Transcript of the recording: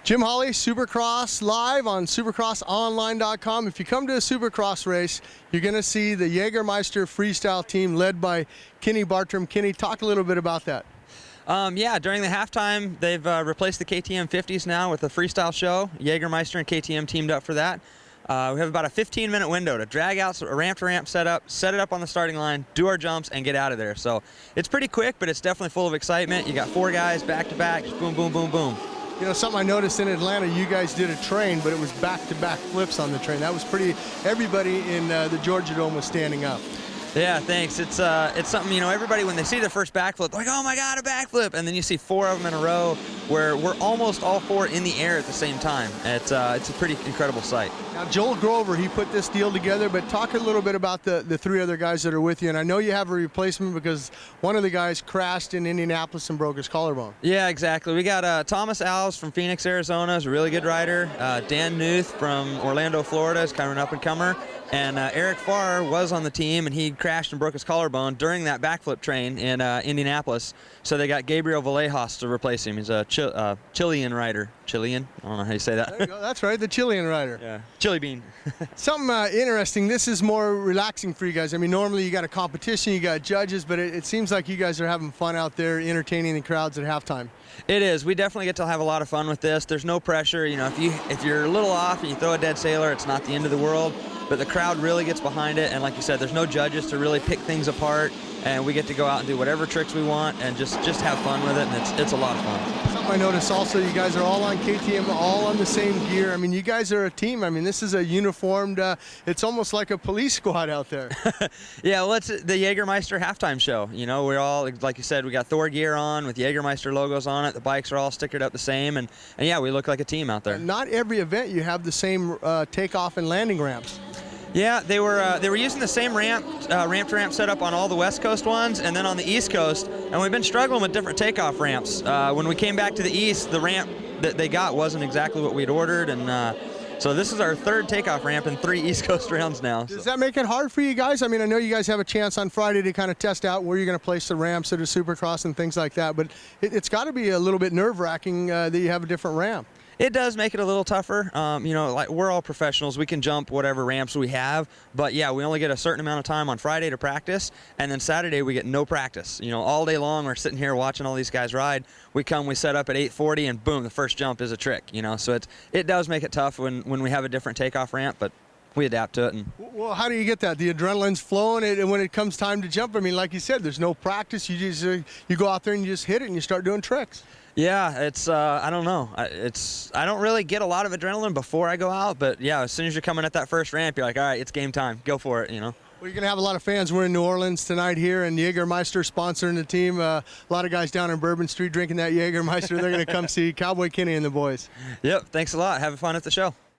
Jim Holley, Supercross live on supercrossonline.com. If you come to a Supercross race, you're going to see the Jagermeister Freestyle Team led by Kenny Bartram. Kenny, talk a little bit about that. Yeah, during the halftime, they've replaced the KTM 50s now with a freestyle show. Jagermeister and KTM teamed up for that. We have about a 15-minute window to drag out a ramp-to-ramp setup, set it up on the starting line, do our jumps, and get out of there. So it's pretty quick, but it's definitely full of excitement. You got 4 guys back-to-back, just boom, boom, boom, boom. You know, something I noticed in Atlanta, you guys did a train, but it was back-to-back flips on the train. That was pretty, everybody in the Georgia Dome was standing up. Yeah, thanks. It's something, you know, everybody, when they see the first backflip, they're like, oh my God, a backflip. And then you see 4 of them in a row where we're almost all 4 in the air at the same time. It's a pretty incredible sight. Now, Joel Grover, he put this deal together, but talk a little bit about the 3 other guys that are with you. And I know you have a replacement because one of the guys crashed in Indianapolis and broke his collarbone. Yeah, exactly. We got Thomas Alves from Phoenix, Arizona, is a really good rider. Dan Newth from Orlando, Florida, is kind of an up-and-comer. And Eric Farr was on the team, and he crashed and broke his collarbone during that backflip train in Indianapolis. So they got Gabriel Vallejos to replace him. He's a Chilean rider. Chilean? I don't know how you say that. There you go. That's right, the Chilean rider. Yeah, chili bean. Something interesting, this is more relaxing for you guys. I mean, normally you got a competition, you got judges, but it seems like you guys are having fun out there entertaining the crowds at halftime. It is. We definitely get to have a lot of fun with this. There's no pressure. You know, if you're a little off and you throw a dead sailor, it's not the end of the world. But the crowd really gets behind it, and like you said, there's no judges to really pick things apart, and we get to go out and do whatever tricks we want and just have fun with it, and it's a lot of fun. Something I noticed also, you guys are all on KTM, all on the same gear. I mean, you guys are a team. I mean, this is a uniformed, it's almost like a police squad out there. Yeah, well, it's the Jagermeister halftime show. You know, we're all, like you said, we got Thor gear on with Jagermeister logos on it. The bikes are all stickered up the same, and yeah, we look like a team out there. Not every event you have the same takeoff and landing ramps. Yeah, they were using the same ramp-to-ramp setup on all the West Coast ones, and then on the East Coast, and we've been struggling with different takeoff ramps. When we came back to the East, the ramp that they got wasn't exactly what we'd ordered, and so this is our 3rd takeoff ramp in 3 East Coast rounds now. Does that make it hard for you guys? I mean, I know you guys have a chance on Friday to kind of test out where you're going to place the ramps at a Supercross and things like that, but it's got to be a little bit nerve-wracking that you have a different ramp. It does make it a little tougher. You know, like, we're all professionals. We can jump whatever ramps we have. But, yeah, we only get a certain amount of time on Friday to practice. And then Saturday we get no practice. You know, all day long we're sitting here watching all these guys ride. We come, we set up at 8:40, and boom, the first jump is a trick. You know, so it does make it tough when we have a different takeoff ramp. But we adapt to it. And well, how do you get that? The adrenaline's flowing, and when it comes time to jump, I mean, like you said, there's no practice. You just you go out there and you just hit it and you start doing tricks. Yeah, it's I don't know. I don't really get a lot of adrenaline before I go out, but yeah, as soon as you're coming at that first ramp, you're like, all right, it's game time. Go for it, you know. Well, you're going to have a lot of fans. We're in New Orleans tonight here, and Jagermeister sponsoring the team. A lot of guys down in Bourbon Street drinking that Jagermeister. They're going to come see Cowboy Kenny and the boys. Yep, thanks a lot. Having fun at the show.